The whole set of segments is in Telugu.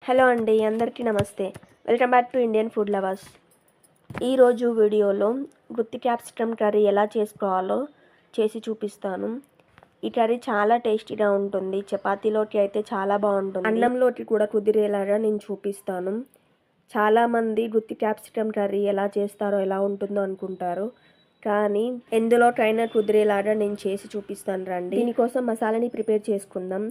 హలో అండి, అందరికీ నమస్తే. Welcome back to Indian food lovers. ఈరోజు వీడియోలో గుత్తి క్యాప్సికమ్ కర్రీ ఎలా చేసుకోవాలో చేసి చూపిస్తాను. ఈ కర్రీ చాలా టేస్టీగా ఉంటుంది. చపాతీలోకి అయితే చాలా బాగుంటుంది. అన్నంలోకి కూడా కుదిరేలాగా నేను చూపిస్తాను. చాలామంది గుత్తి క్యాప్సికమ్ కర్రీ ఎలా చేస్తారో ఎలా ఉంటుందో అనుకుంటారు, కానీ ఎందులోకైనా కుదిరేలాగా నేను చేసి చూపిస్తాను రండి. దీనికోసం మసాలాని ప్రిపేర్ చేసుకుందాం.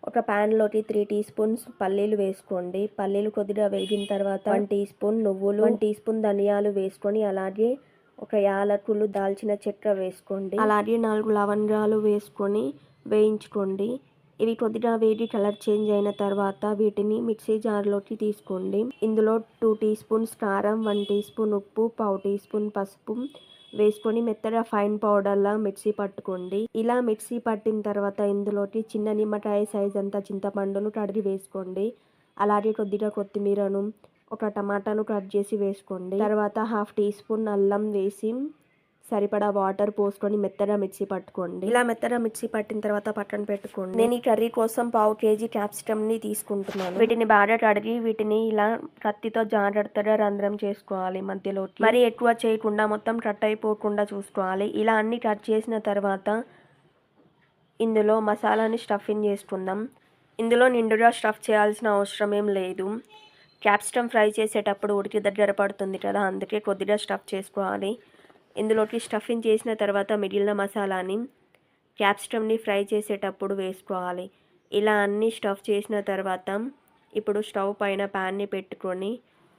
ఒక ప్యాన్లోకి 3 టీ స్పూన్స్ పల్లీలు వేసుకోండి. పల్లీలు కొద్దిగా వేగిన తర్వాత 1 టీ స్పూన్ నువ్వులు, 1 టీ స్పూన్ ధనియాలు వేసుకొని, అలాగే ఒక యాలకులు, దాల్చిన చెక్క వేసుకోండి. అలాగే 4 లవంగాలు వేసుకొని వేయించుకోండి. ఇవి కొద్దిగా వేగి కలర్ చేంజ్ అయిన తర్వాత వీటిని మిక్సీ జార్లోకి తీసుకోండి. ఇందులో 2 టీ స్పూన్స్ కారం, 1 టీ స్పూన్ ఉప్పు, 1/2 టీ స్పూన్ పసుపు వేసుకొని మెత్తగా ఫైన్ పౌడర్లా మిక్సీ పట్టుకోండి. ఇలా మిక్సీ పట్టిన తర్వాత ఇందులోకి చిన్న నిమ్మకాయ సైజ్ అంతా చింతపండును కడిగి వేసుకోండి. అలాగే కొద్దిగా కొత్తిమీరను, ఒక టమాటాను కట్ చేసి వేసుకోండి. తర్వాత 1/2 టీ స్పూన్ అల్లం వేసి సరిపడా వాటర్ పోసుకొని మెత్తగా మిక్సీ పట్టుకోండి. ఇలా మెత్తగా మిక్సీ పట్టిన తర్వాత పక్కన పెట్టుకోండి. నేను ఈ కర్రీ కోసం 1/2 కేజీ క్యాప్సికమ్ని తీసుకుంటున్నాను. వీటిని బాగా కడిగి వీటిని ఇలా కత్తితో జాగ్రత్తగా రంధ్రం చేసుకోవాలి మధ్యలోకి. మరి ఎక్కువ చేయకుండా మొత్తం కట్ అయిపోకుండా చూసుకోవాలి. ఇలా అన్ని కట్ చేసిన తర్వాత ఇందులో మసాలాని స్టఫింగ్ చేసుకుందాం. ఇందులో నిండుగా స్టఫ్ చేయాల్సిన అవసరం ఏం లేదు. క్యాప్సికమ్ ఫ్రై చేసేటప్పుడు ఉడికి దగ్గర పడుతుంది కదా, అందుకే కొద్దిగా స్టఫ్ చేసుకోవాలి. ఇందులోకి స్టఫింగ్ చేసిన తర్వాత మిగిలిన మసాలాని క్యాప్సికమ్ని ఫ్రై చేసేటప్పుడు వేసుకోవాలి. ఇలా అన్నీ స్టఫ్ చేసిన తర్వాత ఇప్పుడు స్టవ్ పైన ప్యాన్ని పెట్టుకొని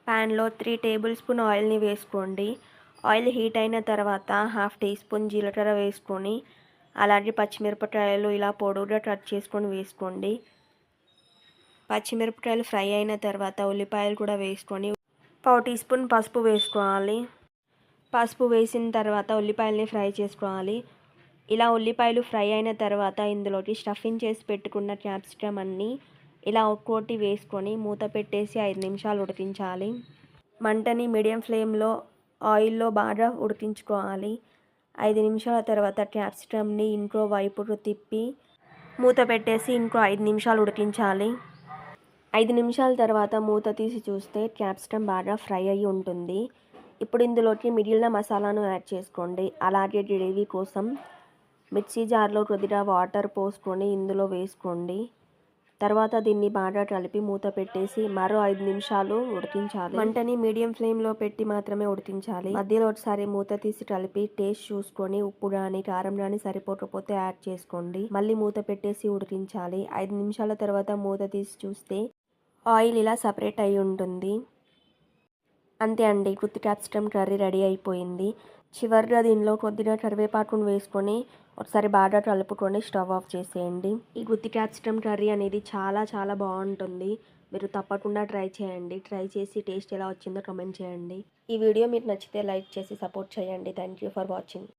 ప్యాన్లో 3 టేబుల్ స్పూన్ ఆయిల్ని వేసుకోండి. ఆయిల్ హీట్ అయిన తర్వాత 1/2 టీ స్పూన్ జీలకర్ర వేసుకొని, అలాగే పచ్చిమిరపకాయలు ఇలా పొడవుగా కట్ చేసుకొని వేసుకోండి. పచ్చిమిరపకాయలు ఫ్రై అయిన తర్వాత ఉల్లిపాయలు కూడా వేసుకొని 1/2 టీ స్పూన్ పసుపు వేసుకోవాలి. పసుపు వేసిన తర్వాత ఉల్లిపాయలని ఫ్రై చేసుకోవాలి. ఇలా ఉల్లిపాయలు ఫ్రై అయిన తర్వాత ఇందులోకి స్టఫింగ్ చేసి పెట్టుకున్న క్యాప్సికమ్ అన్నీ ఇలా ఒక్కోటి వేసుకొని మూత పెట్టేసి 5 నిమిషాలు ఉడికించాలి. మంటని మీడియం ఫ్లేమ్లో ఆయిల్లో బాగా ఉడికించుకోవాలి. 5 నిమిషాల తర్వాత క్యాప్సికమ్ని ఇంకో వైపుకు తిప్పి మూత పెట్టేసి ఇంకో 5 నిమిషాలు ఉడికించాలి. 5 నిమిషాల తర్వాత మూత తీసి చూస్తే క్యాప్సికమ్ బాగా ఫ్రై అయ్యి ఉంటుంది. ఇప్పుడు ఇందులోకి మిగిలిన మసాలాను యాడ్ చేసుకోండి. అలాగే గ్రేవీ కోసం మిక్సీ జార్లో కొద్దిగా వాటర్ పోసుకొని ఇందులో వేసుకోండి. తర్వాత దీన్ని బాగా కలిపి మూత పెట్టేసి మరో 5 నిమిషాలు ఉడికించాలి. మంటని మీడియం ఫ్లేమ్లో పెట్టి మాత్రమే ఉడికించాలి. మధ్యలో ఒకసారి మూత తీసి కలిపి టేస్ట్ చూసుకొని ఉప్పు కానీ కారం కానీ సరిపోకపోతే యాడ్ చేసుకోండి. మళ్ళీ మూత పెట్టేసి ఉడికించాలి. 5 నిమిషాల తర్వాత మూత తీసి చూస్తే ఆయిల్ ఇలా సపరేట్ అయి ఉంటుంది. అంతే అండి, గుత్తి క్యాప్సికమ్ కర్రీ రెడీ అయిపోయింది. చివరిగా దీనిలో కొద్దిగా కరివేపాకును వేసుకొని ఒకసారి బాగా కలుపుకొని స్టవ్ ఆఫ్ చేసేయండి. ఈ గుత్తి క్యాప్సికమ్ కర్రీ అనేది చాలా చాలా బాగుంటుంది. మీరు తప్పకుండా ట్రై చేయండి. ట్రై చేసి టేస్ట్ ఎలా వచ్చిందో కామెంట్ చేయండి. ఈ వీడియో మీకు నచ్చితే లైక్ చేసి సపోర్ట్ చేయండి. Thank you for watching.